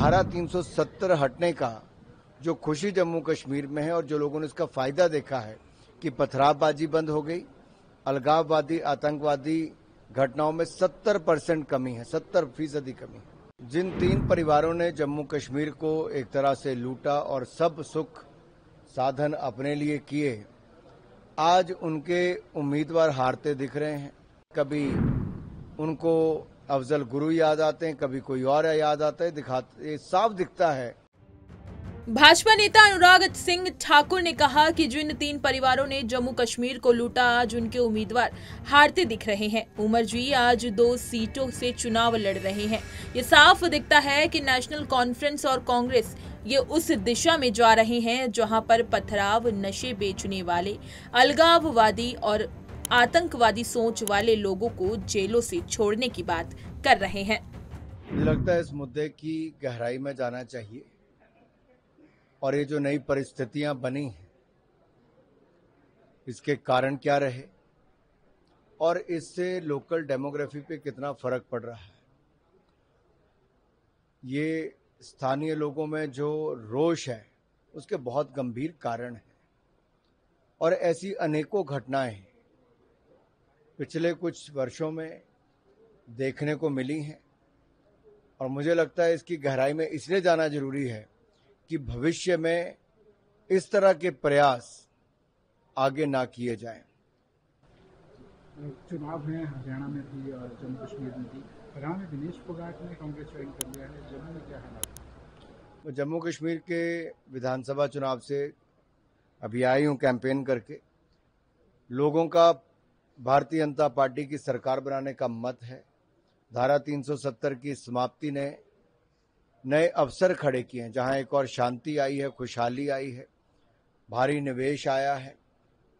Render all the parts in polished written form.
धारा 370 हटने का जो खुशी जम्मू कश्मीर में है और जो लोगों ने इसका फायदा देखा है कि पथरावबाजी बंद हो गई, अलगाववादी आतंकवादी घटनाओं में 70% कमी है, 70% कमी है। जिन 3 परिवारों ने जम्मू कश्मीर को एक तरह से लूटा और सब सुख साधन अपने लिए किए, आज उनके उम्मीदवार हारते दिख रहे हैं। कभी उनको अफजल गुरु याद आते हैं, कभी कोई और याद आता है। ये साफ दिखता है। भाजपा नेता अनुराग सिंह ठाकुर ने कहा कि जिन 3 परिवारों ने जम्मू कश्मीर को लूटा, आज उनके उम्मीदवार हारते दिख रहे हैं। उमर जी आज 2 सीटों से चुनाव लड़ रहे हैं। ये साफ दिखता है कि नेशनल कॉन्फ्रेंस और कांग्रेस ये उस दिशा में जा रहे हैं जहां पर पथराव, नशे बेचने वाले, अलगाववादी और आतंकवादी सोच वाले लोगों को जेलों से छोड़ने की बात कर रहे हैं। मुझे लगता है इस मुद्दे की गहराई में जाना चाहिए और ये जो नई परिस्थितियां बनी हैं, इसके कारण क्या रहे और इससे लोकल डेमोग्राफी पे कितना फर्क पड़ रहा है। ये स्थानीय लोगों में जो रोष है उसके बहुत गंभीर कारण है और ऐसी अनेकों घटनाएं पिछले कुछ वर्षों में देखने को मिली हैं और मुझे लगता है इसकी गहराई में इसलिए जाना जरूरी है कि भविष्य में इस तरह के प्रयास आगे ना किए जाएं। चुनाव है हरियाणा में भी और जम्मू कश्मीर में भी। हरियाणा में दिनेश फोगाट ने कांग्रेस ज्वाइन कर लिया है, जम्मू में क्या हालात? जम्मू कश्मीर के विधानसभा चुनाव से अभी आई हूं कैंपेन करके। लोगों का भारतीय जनता पार्टी की सरकार बनाने का मत है। धारा 370 की समाप्ति ने नए अवसर खड़े किए हैं, जहां एक और शांति आई है, खुशहाली आई है, भारी निवेश आया है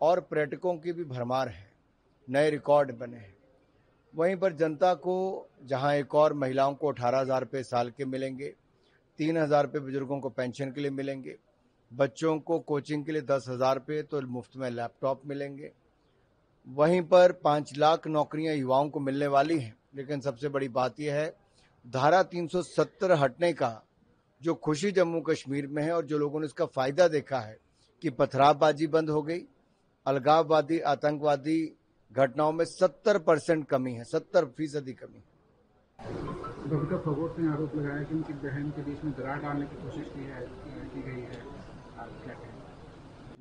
और पर्यटकों की भी भरमार है, नए रिकॉर्ड बने हैं। वहीं पर जनता को जहां एक और महिलाओं को 18,000 रुपये साल के मिलेंगे, 3,000 रुपये बुजुर्गों को पेंशन के लिए मिलेंगे, बच्चों को कोचिंग के लिए 10,000 रुपये तो मुफ्त में लैपटॉप मिलेंगे। वहीं पर 5 लाख नौकरियां युवाओं को मिलने वाली हैं। लेकिन सबसे बड़ी बात यह है, धारा 370 हटने का जो खुशी जम्मू कश्मीर में है और जो लोगों ने इसका फायदा देखा है कि पथरावबाजी बंद हो गई, अलगाववादी आतंकवादी घटनाओं में 70% कमी है, 70% कमी। बबीता फोगाट ने आरोप लगाया कि उनकी बहन के बीच में दरार डालने की कोशिश की गई है। आप क्या कहें?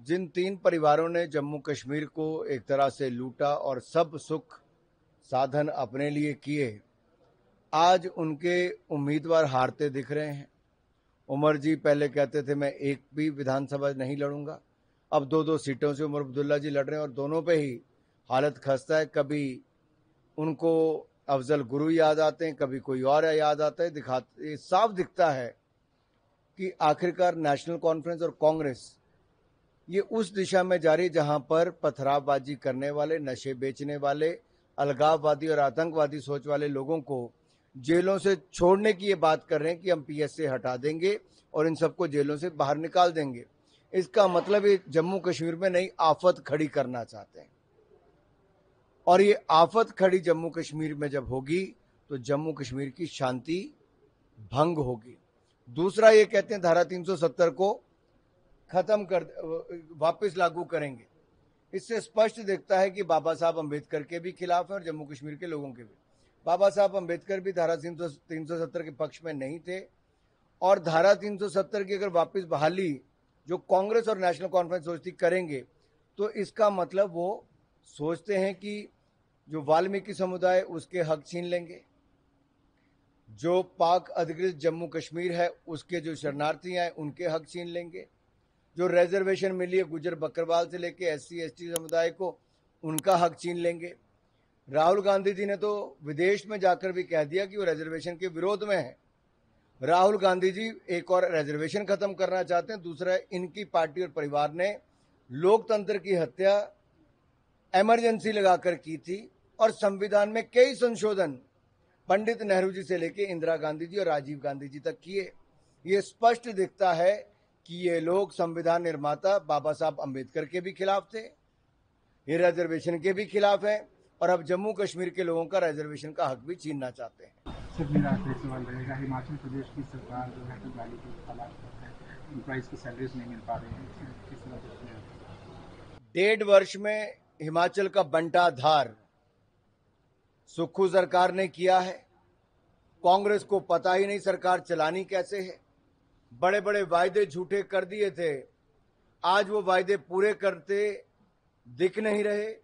जिन 3 परिवारों ने जम्मू कश्मीर को एक तरह से लूटा और सब सुख साधन अपने लिए किए, आज उनके उम्मीदवार हारते दिख रहे हैं। उमर जी पहले कहते थे मैं एक भी विधानसभा नहीं लड़ूंगा, अब 2-2 सीटों से उमर अब्दुल्ला जी लड़ रहे हैं और दोनों पे ही हालत खस्ता है। कभी उनको अफजल गुरु याद आते हैं, कभी कोई और याद आता है। ये साफ दिखता है कि आखिरकार नेशनल कॉन्फ्रेंस और कांग्रेस ये उस दिशा में जा रही है जहां पर पथरावबाजी करने वाले, नशे बेचने वाले, अलगाववादी और आतंकवादी सोच वाले लोगों को जेलों से छोड़ने की ये बात कर रहे हैं कि हम पीएस से हटा देंगे और इन सबको जेलों से बाहर निकाल देंगे। इसका मतलब ये जम्मू कश्मीर में नई आफत खड़ी करना चाहते हैं और ये आफत खड़ी जम्मू कश्मीर में जब होगी तो जम्मू कश्मीर की शांति भंग होगी। दूसरा, ये कहते हैं धारा 370 को खत्म कर वापस लागू करेंगे। इससे स्पष्ट दिखता है कि बाबा साहब अंबेडकर के भी खिलाफ है और जम्मू कश्मीर के लोगों के भी। बाबा साहब अंबेडकर भी धारा 370 के पक्ष में नहीं थे और धारा 370 की अगर वापस बहाली जो कांग्रेस और नेशनल कॉन्फ्रेंस सोचती करेंगे तो इसका मतलब वो सोचते हैं कि जो वाल्मीकि समुदाय उसके हक छीन लेंगे, जो पाक अधिकृत जम्मू कश्मीर है उसके जो शरणार्थी हैं उनके हक छीन लेंगे, जो रिजर्वेशन मिली है गुजर बकरवाल से लेके SC ST समुदाय को उनका हक छीन लेंगे। राहुल गांधी जी ने तो विदेश में जाकर भी कह दिया कि वो रिजर्वेशन के विरोध में है। राहुल गांधी जी एक और रिजर्वेशन खत्म करना चाहते हैं। दूसरा, इनकी पार्टी और परिवार ने लोकतंत्र की हत्या इमरजेंसी लगाकर की थी और संविधान में कई संशोधन पंडित नेहरू जी से लेके इंदिरा गांधी जी और राजीव गांधी जी तक किए। ये स्पष्ट दिखता है कि ये लोग संविधान निर्माता बाबा साहब अंबेडकर के भी खिलाफ थे, ये रिजर्वेशन के भी खिलाफ हैं और अब जम्मू कश्मीर के लोगों का रिजर्वेशन का हक भी छीनना चाहते हैं। तक मेरा आखिरी सवाल रहेगा, हिमाचल प्रदेश की सरकार जो है तो गाली के हालात पर है, एम्प्लॉइज़ की सैलरीज नहीं मिल पा रही है, किस तरह से 1.5 वर्ष में हिमाचल का बंटाधार सुक्खू सरकार ने किया है। कांग्रेस को पता ही नहीं सरकार चलानी कैसे है। बड़े बड़े वायदे झूठे कर दिए थे, आज वो वायदे पूरे करते दिख नहीं रहे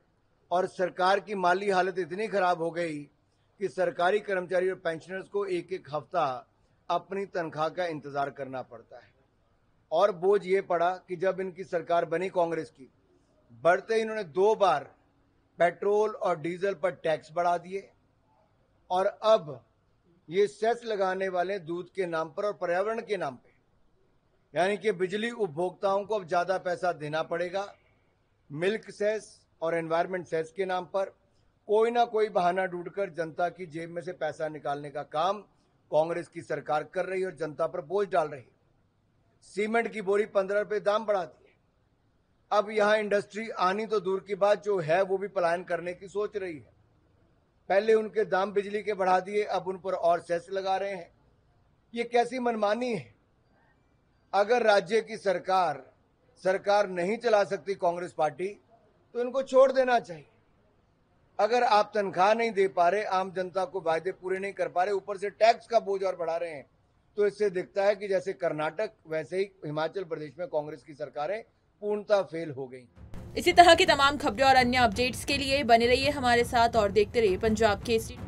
और सरकार की माली हालत इतनी खराब हो गई कि सरकारी कर्मचारी और पेंशनर्स को एक एक हफ्ता अपनी तनख्वाह का इंतजार करना पड़ता है। और बोझ ये पड़ा कि जब इनकी सरकार बनी कांग्रेस की, बढ़ते ही इन्होंने 2 बार पेट्रोल और डीजल पर टैक्स बढ़ा दिए और अब ये सेस लगाने वाले दूध के नाम पर और पर्यावरण के नाम पे, यानी कि बिजली उपभोक्ताओं को अब ज्यादा पैसा देना पड़ेगा। मिल्क सेस और एनवायरमेंट सेस के नाम पर कोई ना कोई बहाना ढूंढकर जनता की जेब में से पैसा निकालने का काम कांग्रेस की सरकार कर रही है और जनता पर बोझ डाल रही है। सीमेंट की बोरी 15 रुपए दाम बढ़ा दिए। अब यहां इंडस्ट्री आनी तो दूर की बात, जो है वो भी पलायन करने की सोच रही है। पहले उनके दाम बिजली के बढ़ा दिए, अब उन पर और सेस लगा रहे हैं। ये कैसी मनमानी है? अगर राज्य की सरकार नहीं चला सकती कांग्रेस पार्टी, तो इनको छोड़ देना चाहिए। अगर आप तनख्वाह नहीं दे पा रहे, आम जनता को वायदे पूरे नहीं कर पा रहे, ऊपर से टैक्स का बोझ और बढ़ा रहे हैं, तो इससे दिखता है कि जैसे कर्नाटक वैसे ही हिमाचल प्रदेश में कांग्रेस की सरकारें पूर्णतः फेल हो गई। इसी तरह की तमाम खबरें और अन्य अपडेट्स के लिए बने रहिए हमारे साथ और देखते रहिए पंजाब केसरी।